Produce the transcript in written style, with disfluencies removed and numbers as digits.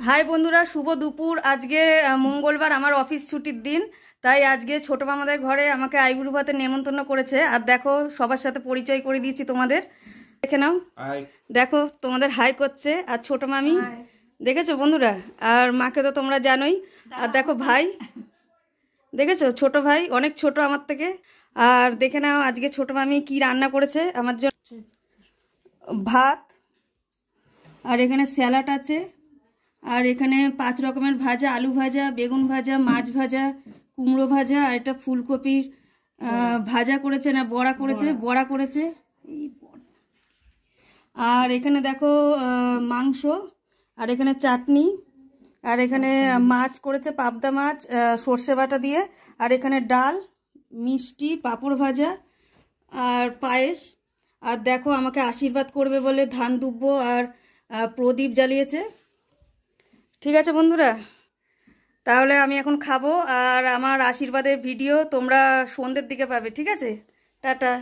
High বন্ধুরা, শুভ দুপুর। আজকে মঙ্গলবার, আমার অফিস ছুটির দিন, তাই আজকে ছোটো মামাদের ঘরে আমাকে আইবুড়ো ভাতে নেমন্তন্ন করেছে। আর দেখো, সবার সাথে পরিচয় করে দিয়েছি তোমাদের, দেখে নাও। দেখো তোমাদের হাই করছে। আর ছোটো মামি দেখেছো বন্ধুরা, আর মাকে তো তোমরা জানোই। আর দেখো ভাই, দেখেছো ছোট ভাই, অনেক ছোট আমার থেকে। আর দেখে নাও আজকে ছোটো মামি কি রান্না করেছে আমার জন্য। ভাত, আর এখানে স্যালাড আছে, আর এখানে 5 রকমের ভাজা, আলু ভাজা, বেগুন ভাজা, মাছ ভাজা, কুমড়ো ভাজা, আর এটা ফুলকপির ভাজা করেছে না বড়া করেছে, বড়া করেছে। আর এখানে দেখো মাংস, আর এখানে চাটনি, আর এখানে মাছ করেছে, পাবদা মাছ সর্ষে বাটা দিয়ে, আর এখানে ডাল, মিষ্টি, পাঁপড় ভাজা আর পায়েস। আর দেখো আমাকে আশীর্বাদ করবে বলে ধান দুব্ব আর প্রদীপ জ্বালিয়েছে। ঠিক আছে বন্ধুরা, তাহলে আমি এখন খাবো। আর আমার আশীর্বাদের ভিডিও তোমরা সন্ধ্যের দিকে পাবে। ঠিক আছে, টাটা।